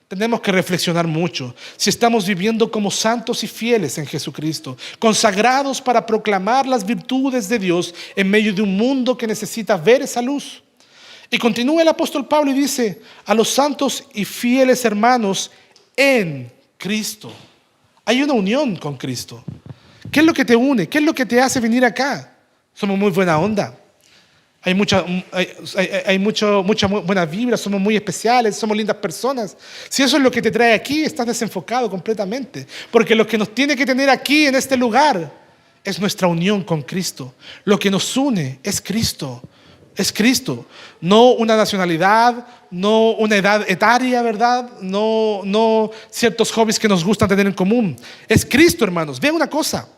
tenemos que reflexionar mucho si estamos viviendo como santos y fieles en Jesucristo, consagrados para proclamar las virtudes de Dios en medio de un mundo que necesita ver esa luz. Y continúa el apóstol Pablo y dice a los santos y fieles hermanos en Cristo. Hay una unión con Cristo. ¿Qué es lo que te une? ¿Qué es lo que te hace venir acá? Somos muy buena onda. Hay mucha buena vibra, somos muy especiales, somos lindas personas. Si eso es lo que te trae aquí, estás desenfocado completamente. Porque lo que nos tiene que tener aquí en este lugar es nuestra unión con Cristo. Lo que nos une es Cristo. Es Cristo. No una nacionalidad, no una edad etaria, ¿verdad? No ciertos hobbies que nos gustan tener en común. Es Cristo, hermanos. Vean una cosa.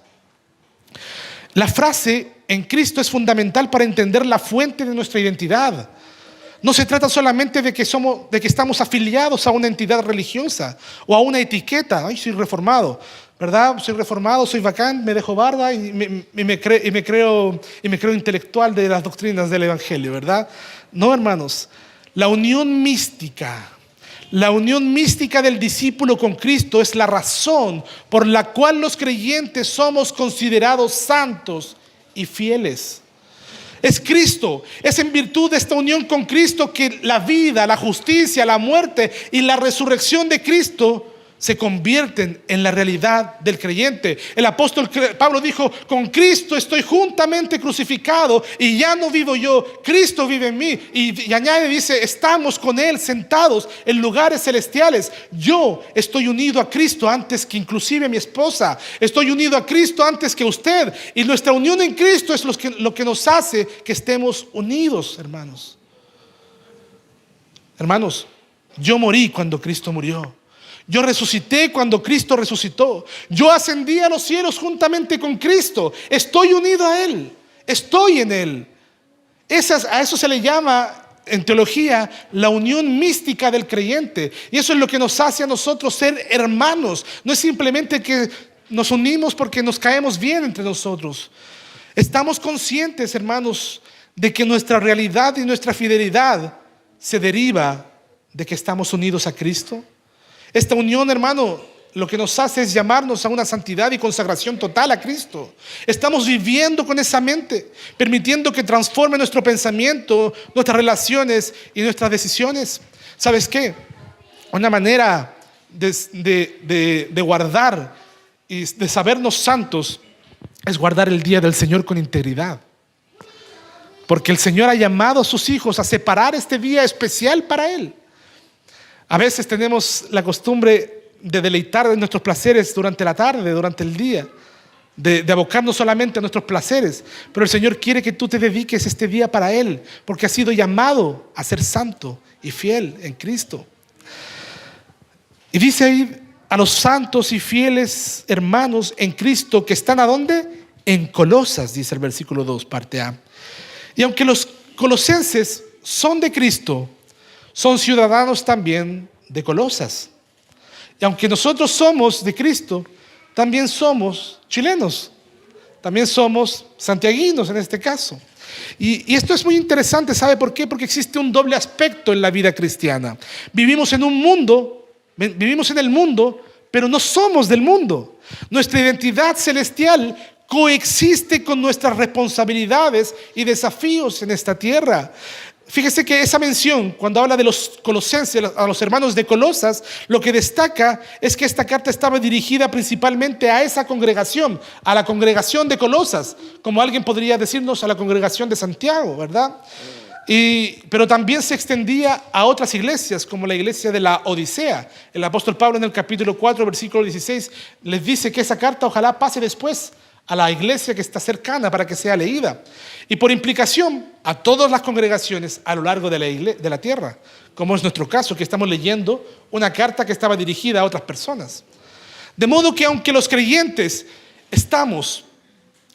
La frase en Cristo es fundamental para entender la fuente de nuestra identidad. No se trata solamente de que estamos afiliados a una entidad religiosa o a una etiqueta. Ay, soy reformado, ¿verdad? Soy reformado, soy bacán, me dejo barba y me creo intelectual de las doctrinas del Evangelio, ¿verdad? No, hermanos. La unión mística del discípulo con Cristo es la razón por la cual los creyentes somos considerados santos y fieles. Es Cristo, es en virtud de esta unión con Cristo que la vida, la justicia, la muerte y la resurrección de Cristo se convierten en la realidad del creyente. El apóstol Pablo dijo: con Cristo estoy juntamente crucificado y ya no vivo yo, Cristo vive en mí. Y añade, dice: estamos con Él sentados en lugares celestiales. Yo estoy unido a Cristo antes que inclusive mi esposa. Estoy unido a Cristo antes que usted. Y nuestra unión en Cristo es lo que nos hace que estemos unidos, hermanos. Hermanos, yo morí cuando Cristo murió. Yo resucité cuando Cristo resucitó. Yo ascendí a los cielos juntamente con Cristo. Estoy unido a Él. Estoy en Él. A eso se le llama en teología la unión mística del creyente. Y eso es lo que nos hace a nosotros ser hermanos. No es simplemente que nos unimos porque nos caemos bien entre nosotros. Estamos conscientes, hermanos, de que nuestra realidad y nuestra fidelidad se deriva de que estamos unidos a Cristo. Esta unión, hermano, lo que nos hace es llamarnos a una santidad y consagración total a Cristo. Estamos viviendo con esa mente, permitiendo que transforme nuestro pensamiento, nuestras relaciones y nuestras decisiones. ¿Sabes qué? Una manera de guardar y de sabernos santos es guardar el día del Señor con integridad. Porque el Señor ha llamado a sus hijos a separar este día especial para Él. A veces tenemos la costumbre de deleitar en nuestros placeres durante la tarde, durante el día, de abocarnos solamente a nuestros placeres. Pero el Señor quiere que tú te dediques este día para Él, porque has sido llamado a ser santo y fiel en Cristo. Y dice ahí a los santos y fieles hermanos en Cristo que están ¿a dónde? En Colosas, dice el versículo 2, parte A. Y aunque los colosenses son de Cristo, son ciudadanos también de Colosas. Y aunque nosotros somos de Cristo, también somos chilenos, también somos santiaguinos en este caso. Y esto es muy interesante, ¿sabe por qué? Porque existe un doble aspecto en la vida cristiana. Vivimos en el mundo, pero no somos del mundo. Nuestra identidad celestial coexiste con nuestras responsabilidades y desafíos en esta tierra. Fíjese que esa mención, cuando habla de los colosenses, a los hermanos de Colosas, lo que destaca es que esta carta estaba dirigida principalmente a esa congregación, a la congregación de Colosas, como alguien podría decirnos a la congregación de Santiago, ¿verdad? Pero también se extendía a otras iglesias, como la iglesia de la Odisea. El apóstol Pablo en el capítulo 4, versículo 16, les dice que esa carta ojalá pase después a la iglesia que está cercana para que sea leída. Y por implicación, a todas las congregaciones a lo largo de la tierra, como es nuestro caso, que estamos leyendo una carta que estaba dirigida a otras personas. De modo que aunque los creyentes estamos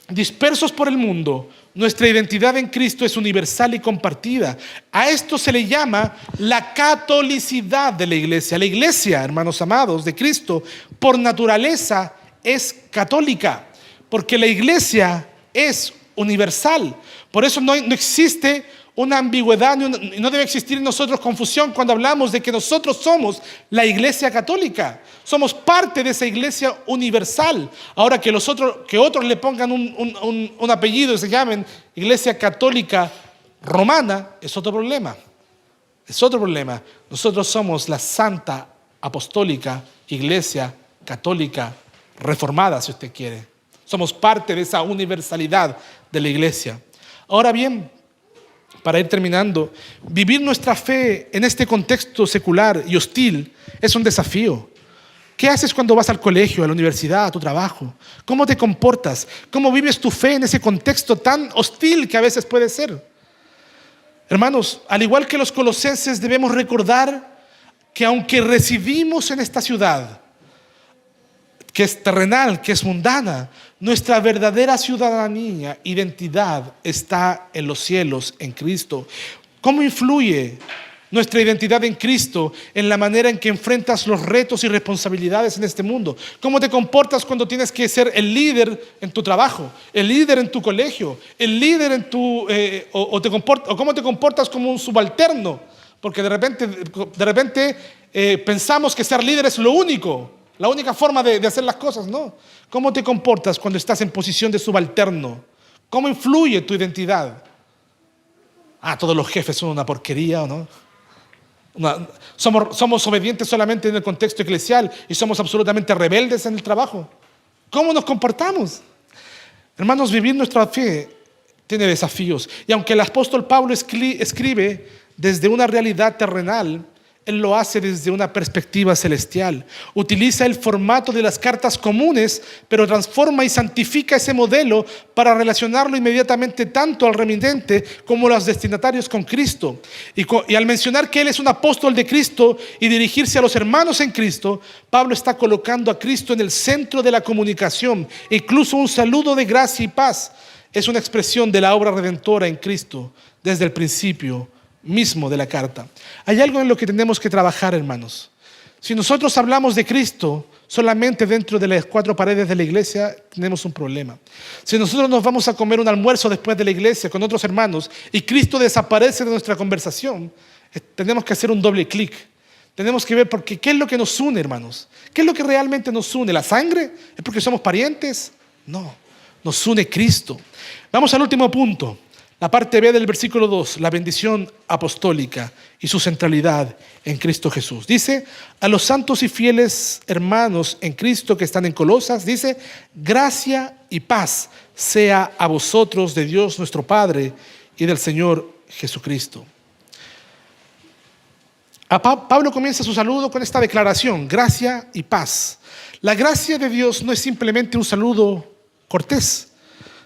dispersos por el mundo, nuestra identidad en Cristo es universal y compartida. A esto se le llama la catolicidad de la iglesia. La iglesia, hermanos amados, de Cristo, por naturaleza es católica, porque la iglesia es universal. Por eso no existe una ambigüedad, no debe existir en nosotros confusión cuando hablamos de que nosotros somos la iglesia católica. Somos parte de esa iglesia universal. Ahora que otros le pongan un apellido y se llamen iglesia católica romana, es otro problema. Es otro problema. Nosotros somos la santa apostólica iglesia católica reformada, si usted quiere. Somos parte de esa universalidad de la iglesia. Ahora bien, para ir terminando, vivir nuestra fe en este contexto secular y hostil es un desafío. ¿Qué haces cuando vas al colegio, a la universidad, a tu trabajo? ¿Cómo te comportas? ¿Cómo vives tu fe en ese contexto tan hostil que a veces puede ser? Hermanos, al igual que los colosenses, debemos recordar que aunque residimos en esta ciudad, que es terrenal, que es mundana, nuestra verdadera ciudadanía, identidad está en los cielos, en Cristo. ¿Cómo influye nuestra identidad en Cristo en la manera en que enfrentas los retos y responsabilidades en este mundo? ¿Cómo te comportas cuando tienes que ser el líder en tu trabajo, el líder en tu colegio, el líder en tu o cómo te comportas como un subalterno? Porque de repente pensamos que ser líder es lo único. La única forma de hacer las cosas, ¿no? ¿Cómo te comportas cuando estás en posición de subalterno? ¿Cómo influye tu identidad? Todos los jefes son una porquería, ¿o no? Somos obedientes solamente en el contexto eclesial y somos absolutamente rebeldes en el trabajo. ¿Cómo nos comportamos? Hermanos, vivir nuestra fe tiene desafíos. Y aunque el apóstol Pablo escribe desde una realidad terrenal, él lo hace desde una perspectiva celestial. Utiliza el formato de las cartas comunes, pero transforma y santifica ese modelo para relacionarlo inmediatamente tanto al remitente como a los destinatarios con Cristo. Y al mencionar que él es un apóstol de Cristo y dirigirse a los hermanos en Cristo, Pablo está colocando a Cristo en el centro de la comunicación. Incluso un saludo de gracia y paz es una expresión de la obra redentora en Cristo desde el principio mismo de la carta. Hay algo en lo que tenemos que trabajar, hermanos. Si nosotros hablamos de Cristo, solamente dentro de las 4 paredes de la iglesia, tenemos un problema. Si nosotros nos vamos a comer un almuerzo después de la iglesia con otros hermanos y Cristo desaparece de nuestra conversación, tenemos que hacer un doble clic. Tenemos que ver porque ¿qué es lo que nos une, hermanos? ¿Qué es lo que realmente nos une? ¿La sangre? ¿Es porque somos parientes? No, nos une Cristo. Vamos al último punto. La parte B del versículo 2, la bendición apostólica y su centralidad en Cristo Jesús. Dice, a los santos y fieles hermanos en Cristo que están en Colosas, dice, gracia y paz sea a vosotros de Dios nuestro Padre y del Señor Jesucristo. Pablo comienza su saludo con esta declaración, gracia y paz. La gracia de Dios no es simplemente un saludo cortés,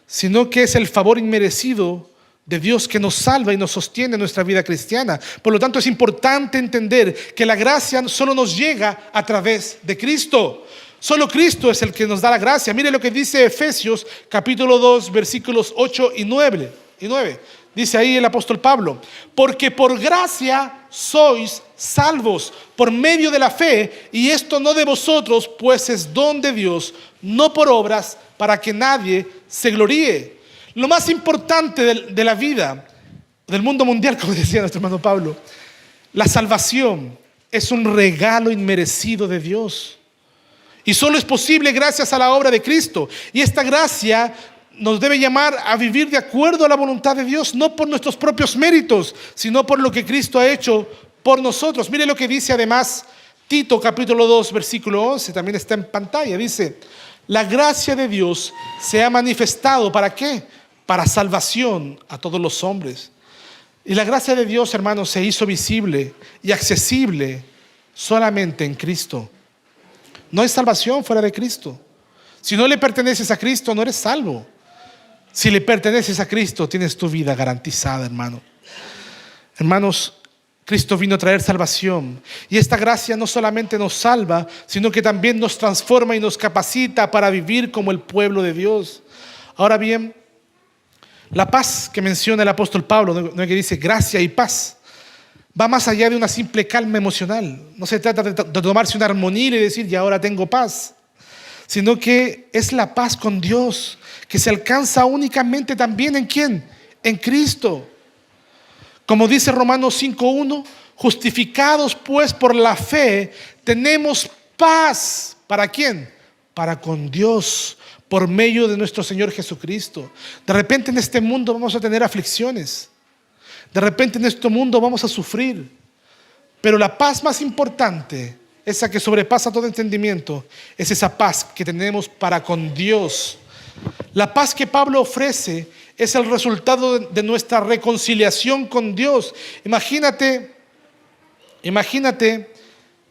sino que es el favor inmerecido de Dios que nos salva y nos sostiene en nuestra vida cristiana. Por lo tanto, es importante entender que la gracia solo nos llega a través de Cristo. Solo Cristo es el que nos da la gracia. Mire lo que dice Efesios capítulo 2 versículos 8 y 9. Dice ahí el apóstol Pablo, porque por gracia sois salvos por medio de la fe, y esto no de vosotros, pues es don de Dios, no por obras, para que nadie se gloríe. Lo más importante de la vida, del mundo mundial, como decía nuestro hermano Pablo, la salvación es un regalo inmerecido de Dios. Y solo es posible gracias a la obra de Cristo. Y esta gracia nos debe llamar a vivir de acuerdo a la voluntad de Dios, no por nuestros propios méritos, sino por lo que Cristo ha hecho por nosotros. Mire lo que dice además Tito capítulo 2 versículo 11, también está en pantalla. Dice, la gracia de Dios se ha manifestado, ¿para qué? Para salvación a todos los hombres. Y la gracia de Dios, hermanos, se hizo visible y accesible solamente en Cristo. No hay salvación fuera de Cristo. Si no le perteneces a Cristo, no eres salvo. Si le perteneces a Cristo, tienes tu vida garantizada, hermano. Hermanos, Cristo vino a traer salvación. Y esta gracia no solamente nos salva, sino que también nos transforma y nos capacita para vivir como el pueblo de Dios. Ahora bien, la paz que menciona el apóstol Pablo, no es que dice gracia y paz, va más allá de una simple calma emocional. No se trata de tomarse una armonía y decir, ya ahora tengo paz, sino que es la paz con Dios, que se alcanza únicamente también ¿en quién? En Cristo. Como dice Romanos 5:1, justificados pues por la fe, tenemos paz. ¿Para quién? Para con Dios, por medio de nuestro Señor Jesucristo. De repente en este mundo vamos a tener aflicciones. De repente en este mundo vamos a sufrir. Pero la paz más importante, esa que sobrepasa todo entendimiento, es esa paz que tenemos para con Dios. La paz que Pablo ofrece es el resultado de nuestra reconciliación con Dios. Imagínate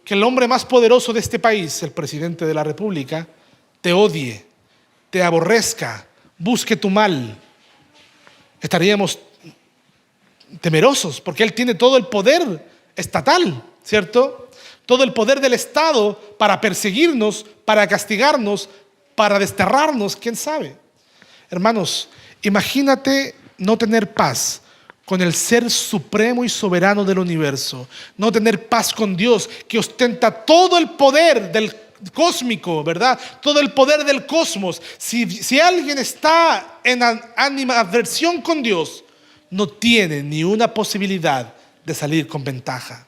que el hombre más poderoso de este país, el presidente de la República, te odie, te aborrezca, busque tu mal. Estaríamos temerosos porque él tiene todo el poder estatal, ¿cierto? Todo el poder del Estado para perseguirnos, para castigarnos, para desterrarnos, quién sabe. Hermanos, imagínate no tener paz con el ser supremo y soberano del universo, no tener paz con Dios que ostenta todo el poder del cósmico, ¿verdad? Todo el poder del cosmos. Si alguien está en animadversión con Dios, no tiene ni una posibilidad de salir con ventaja.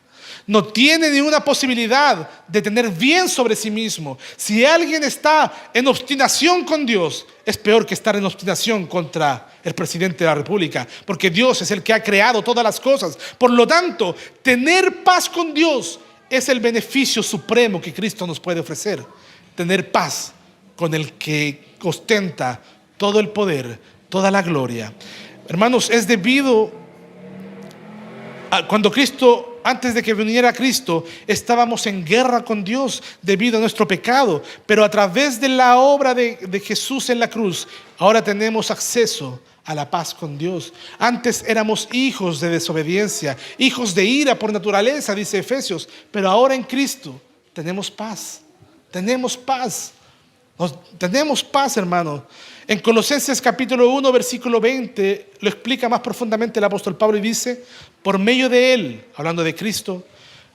No tiene ni una posibilidad de tener bien sobre sí mismo. Si alguien está en obstinación con Dios, es peor que estar en obstinación contra el presidente de la República, porque Dios es el que ha creado todas las cosas. Por lo tanto, tener paz con Dios es el beneficio supremo que Cristo nos puede ofrecer. Tener paz con el que ostenta todo el poder, toda la gloria. Hermanos, es debido a cuando Cristo, antes de que viniera Cristo, estábamos en guerra con Dios debido a nuestro pecado, pero a través de la obra de Jesús en la cruz, ahora tenemos acceso a la paz con Dios. Antes éramos hijos de desobediencia, hijos de ira por naturaleza, dice Efesios, pero ahora en Cristo tenemos paz. Tenemos paz. Tenemos paz, hermano. En Colosenses capítulo 1, versículo 20, lo explica más profundamente el apóstol Pablo y dice, por medio de Él, hablando de Cristo,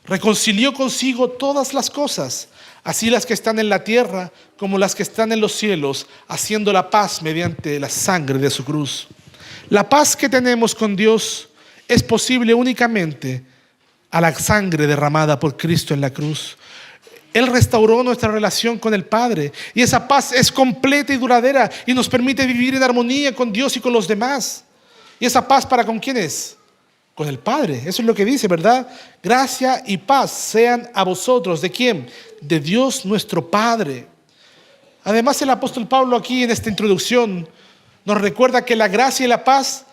reconcilió consigo todas las cosas, así las que están en la tierra como las que están en los cielos, haciendo la paz mediante la sangre de su cruz. La paz que tenemos con Dios es posible únicamente a la sangre derramada por Cristo en la cruz. Él restauró nuestra relación con el Padre, y esa paz es completa y duradera y nos permite vivir en armonía con Dios y con los demás. ¿Y esa paz para con quién es? Con el Padre. Eso es lo que dice, ¿verdad? Gracia y paz sean a vosotros. ¿De quién? De Dios nuestro Padre. Además, el apóstol Pablo aquí en esta introducción nos recuerda que la gracia y la paz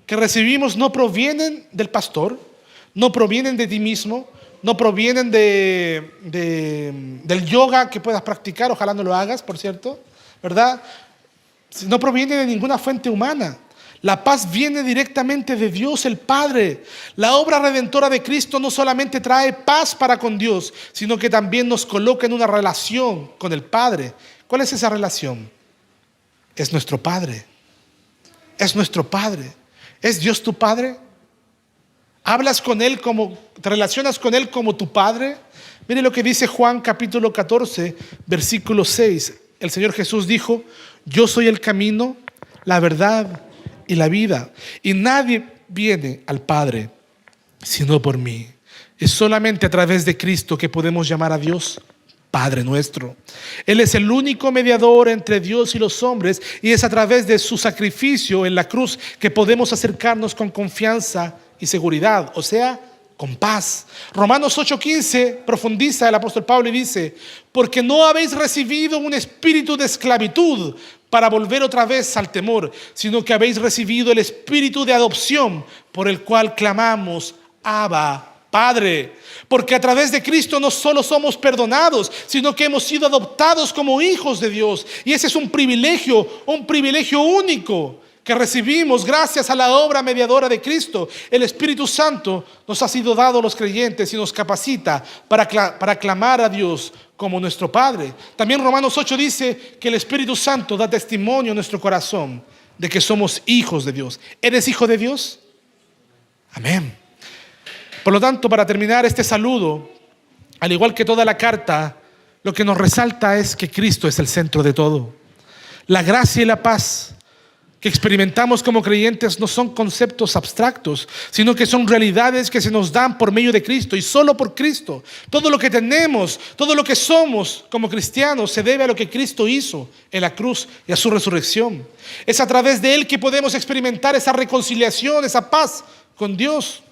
que recibimos no provienen del pastor, no provienen de ti mismo, no provienen del yoga que puedas practicar, ojalá no lo hagas, por cierto, ¿verdad? No proviene de ninguna fuente humana. La paz viene directamente de Dios el Padre. La obra redentora de Cristo no solamente trae paz para con Dios, sino que también nos coloca en una relación con el Padre. ¿Cuál es esa relación? Es nuestro Padre. Es nuestro Padre. ¿Es Dios tu Padre? ¿Hablas con Él te relacionas con Él como tu Padre? Mire lo que dice Juan capítulo 14, versículo 6. El Señor Jesús dijo: yo soy el camino, la verdad y la vida, y nadie viene al Padre sino por mí. Es solamente a través de Cristo que podemos llamar a Dios Padre nuestro. Él es el único mediador entre Dios y los hombres, y es a través de su sacrificio en la cruz que podemos acercarnos con confianza y seguridad, o sea, con paz. Romanos 8:15 profundiza el apóstol Pablo y dice: porque no habéis recibido un espíritu de esclavitud para volver otra vez al temor, sino que habéis recibido el espíritu de adopción, por el cual clamamos: Abba, Padre. Porque a través de Cristo no solo somos perdonados, sino que hemos sido adoptados como hijos de Dios. Y ese es un privilegio único que recibimos gracias a la obra mediadora de Cristo. El Espíritu Santo nos ha sido dado a los creyentes y nos capacita para clamar a Dios como nuestro Padre. También Romanos 8 dice que el Espíritu Santo da testimonio en nuestro corazón de que somos hijos de Dios. ¿Eres hijo de Dios? Amén. Por lo tanto, para terminar este saludo, al igual que toda la carta, lo que nos resalta es que Cristo es el centro de todo. La gracia y la paz que experimentamos como creyentes no son conceptos abstractos, sino que son realidades que se nos dan por medio de Cristo y solo por Cristo. Todo lo que tenemos, todo lo que somos como cristianos se debe a lo que Cristo hizo en la cruz y a su resurrección. Es a través de Él que podemos experimentar esa reconciliación, esa paz con Dios.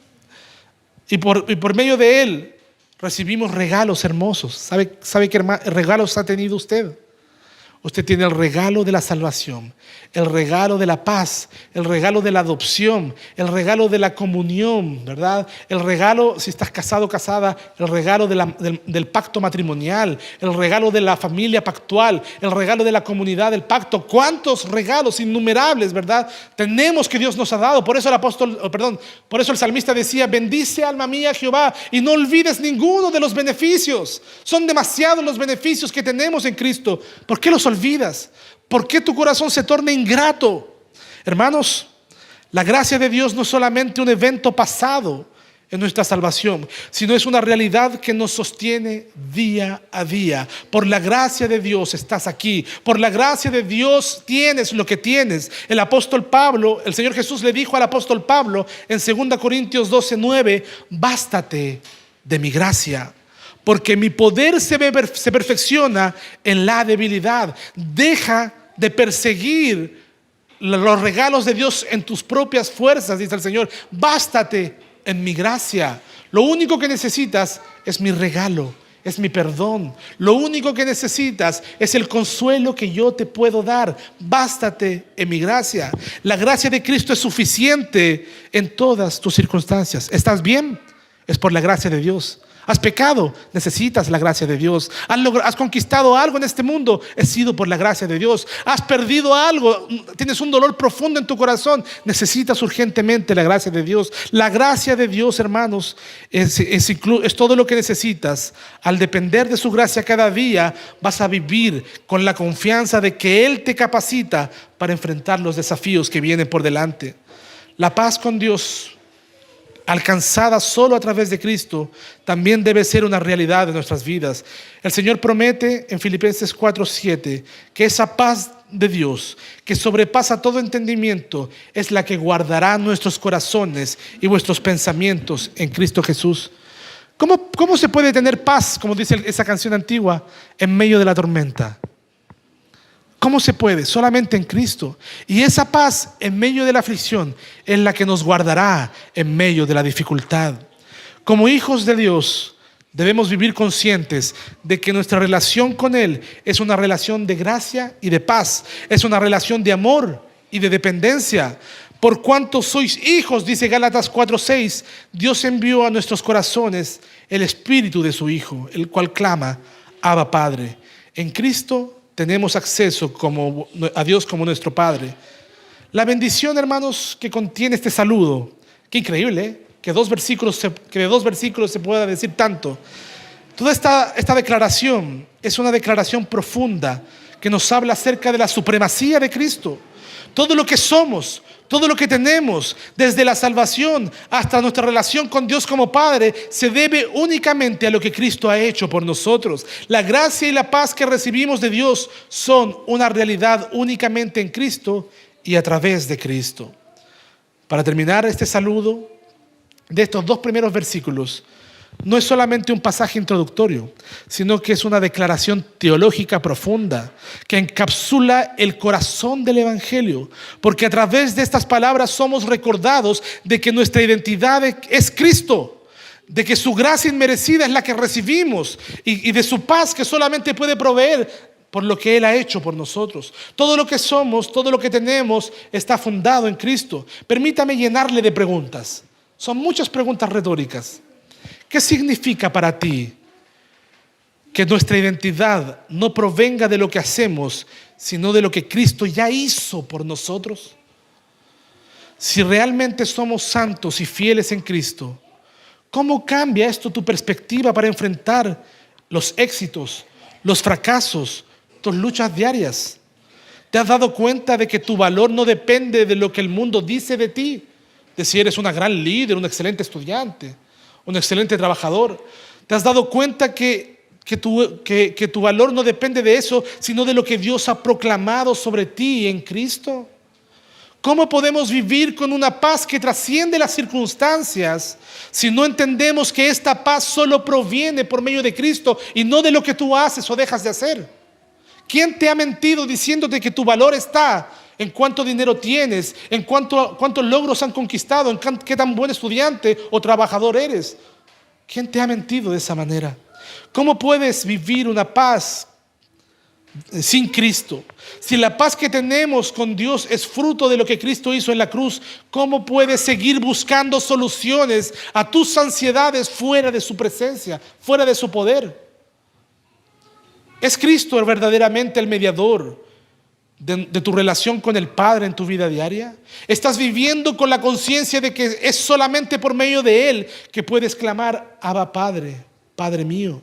Y por medio de Él recibimos regalos hermosos. ¿Sabe qué regalos ha tenido usted? Usted tiene el regalo de la salvación, el regalo de la paz, el regalo de la adopción, el regalo de la comunión, ¿verdad? El regalo, si estás casado o casada, el regalo del pacto matrimonial, el regalo de la familia pactual, el regalo de la comunidad del pacto. ¿Cuántos regalos innumerables, verdad? Tenemos que Dios nos ha dado. Por eso por eso el salmista decía: bendice alma mía Jehová y no olvides ninguno de los beneficios. Son demasiados los beneficios que tenemos en Cristo. ¿Por qué los olvidas? ¿Por qué tu corazón se torna ingrato? Hermanos, la gracia de Dios no es solamente un evento pasado en nuestra salvación, sino es una realidad que nos sostiene día a día. Por la gracia de Dios estás aquí. Por la gracia de Dios tienes lo que tienes. El apóstol Pablo, el Señor Jesús le dijo al apóstol Pablo en 2 Corintios 12:9: bástate de mi gracia, porque mi poder se perfecciona en la debilidad. Deja de perseguir los regalos de Dios en tus propias fuerzas, dice el Señor. Bástate en mi gracia. Lo único que necesitas es mi regalo, es mi perdón. Lo único que necesitas es el consuelo que yo te puedo dar. Bástate en mi gracia. La gracia de Cristo es suficiente en todas tus circunstancias. ¿Estás bien? Es por la gracia de Dios. ¿Has pecado? Necesitas la gracia de Dios. ¿Has conquistado algo en este mundo? Ha sido por la gracia de Dios. ¿Has perdido algo? ¿Tienes un dolor profundo en tu corazón? Necesitas urgentemente la gracia de Dios. La gracia de Dios, hermanos, es todo lo que necesitas. Al depender de su gracia cada día, vas a vivir con la confianza de que Él te capacita para enfrentar los desafíos que vienen por delante. La paz con Dios alcanzada solo a través de Cristo, también debe ser una realidad de nuestras vidas. El Señor promete en Filipenses 4:7 que esa paz de Dios, que sobrepasa todo entendimiento, es la que guardará nuestros corazones y vuestros pensamientos en Cristo Jesús. ¿Cómo se puede tener paz, como dice esa canción antigua, en medio de la tormenta? ¿Cómo se puede? Solamente en Cristo. Y esa paz en medio de la aflicción es la que nos guardará en medio de la dificultad. Como hijos de Dios, debemos vivir conscientes de que nuestra relación con Él es una relación de gracia y de paz. Es una relación de amor y de dependencia. Por cuanto sois hijos, dice Gálatas 4:6, Dios envió a nuestros corazones el Espíritu de su Hijo, el cual clama, Abba Padre. En Cristo tenemos acceso a Dios como nuestro Padre. La bendición, hermanos, que contiene este saludo, qué increíble, ¿eh? Que de dos versículos se pueda decir tanto. Toda esta declaración es una declaración profunda que nos habla acerca de la supremacía de Cristo. Todo lo que somos, todo lo que tenemos, desde la salvación hasta nuestra relación con Dios como Padre, se debe únicamente a lo que Cristo ha hecho por nosotros. La gracia y la paz que recibimos de Dios son una realidad únicamente en Cristo y a través de Cristo. Para terminar este saludo de estos dos primeros versículos, no es solamente un pasaje introductorio, sino que es una declaración teológica profunda que encapsula el corazón del Evangelio, porque a través de estas palabras somos recordados de que nuestra identidad es Cristo, de que su gracia inmerecida es la que recibimos y de su paz que solamente puede proveer por lo que Él ha hecho por nosotros. Todo lo que somos, todo lo que tenemos está fundado en Cristo. Permítame llenarle de preguntas. Son muchas preguntas retóricas. ¿Qué significa para ti que nuestra identidad no provenga de lo que hacemos, sino de lo que Cristo ya hizo por nosotros? Si realmente somos santos y fieles en Cristo, ¿cómo cambia esto tu perspectiva para enfrentar los éxitos, los fracasos, tus luchas diarias? ¿Te has dado cuenta de que tu valor no depende de lo que el mundo dice de ti? De si eres una gran líder, un excelente estudiante, un excelente trabajador. ¿Te has dado cuenta que tu valor no depende de eso, sino de lo que Dios ha proclamado sobre ti en Cristo? ¿Cómo podemos vivir con una paz que trasciende las circunstancias si no entendemos que esta paz solo proviene por medio de Cristo y no de lo que tú haces o dejas de hacer? ¿Quién te ha mentido diciéndote que tu valor está en cuánto dinero tienes, en cuántos logros han conquistado, en qué tan buen estudiante o trabajador eres? ¿Quién te ha mentido de esa manera? ¿Cómo puedes vivir una paz sin Cristo? Si la paz que tenemos con Dios es fruto de lo que Cristo hizo en la cruz, ¿cómo puedes seguir buscando soluciones a tus ansiedades fuera de su presencia, fuera de su poder? ¿Es Cristo verdaderamente el mediador de tu relación con el Padre en tu vida diaria? ¿Estás viviendo con la conciencia de que es solamente por medio de Él que puedes clamar, Abba Padre, Padre mío?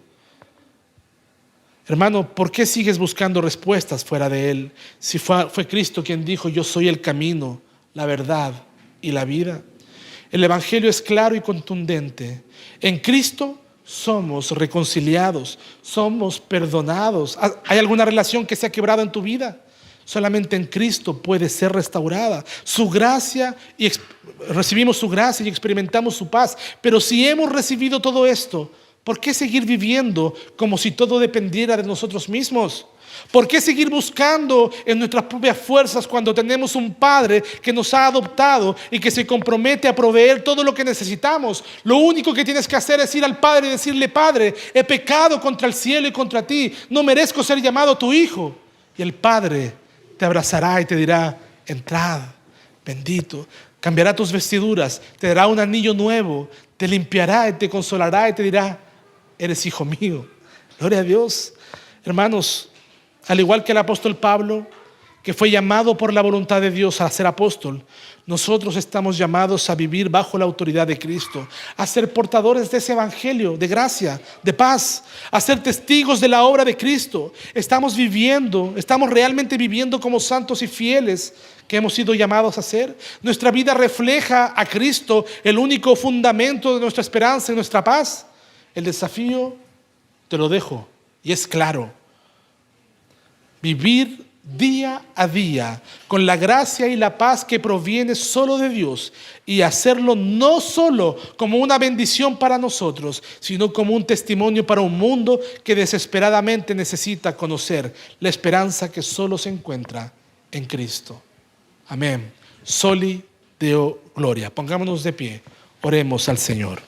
Hermano, ¿por qué sigues buscando respuestas fuera de Él? Si fue Cristo quien dijo, yo soy el camino, la verdad y la vida. El Evangelio es claro y contundente. En Cristo somos reconciliados, somos perdonados. ¿Hay alguna relación que se ha quebrado en tu vida? Solamente en Cristo puede ser restaurada. Su gracia, recibimos su gracia y experimentamos su paz. Pero si hemos recibido todo esto, ¿por qué seguir viviendo como si todo dependiera de nosotros mismos? ¿Por qué seguir buscando en nuestras propias fuerzas cuando tenemos un Padre que nos ha adoptado y que se compromete a proveer todo lo que necesitamos? Lo único que tienes que hacer es ir al Padre y decirle, Padre, he pecado contra el cielo y contra ti, no merezco ser llamado tu hijo. Y el Padre te abrazará y te dirá, entrad, bendito. Cambiará tus vestiduras, te dará un anillo nuevo, te limpiará y te consolará y te dirá, eres hijo mío. Gloria a Dios. Hermanos, al igual que el apóstol Pablo, que fue llamado por la voluntad de Dios a ser apóstol, nosotros estamos llamados a vivir bajo la autoridad de Cristo, a ser portadores de ese evangelio de gracia, de paz, a ser testigos de la obra de Cristo. Estamos realmente viviendo como santos y fieles que hemos sido llamados a ser. Nuestra vida refleja a Cristo, el único fundamento de nuestra esperanza y nuestra paz. El desafío te lo dejo y es claro: vivir día a día con la gracia y la paz que proviene solo de Dios, y hacerlo no solo como una bendición para nosotros, sino como un testimonio para un mundo que desesperadamente necesita conocer la esperanza que solo se encuentra en Cristo. Amén. Soli Deo Gloria. Pongámonos de pie, oremos al Señor.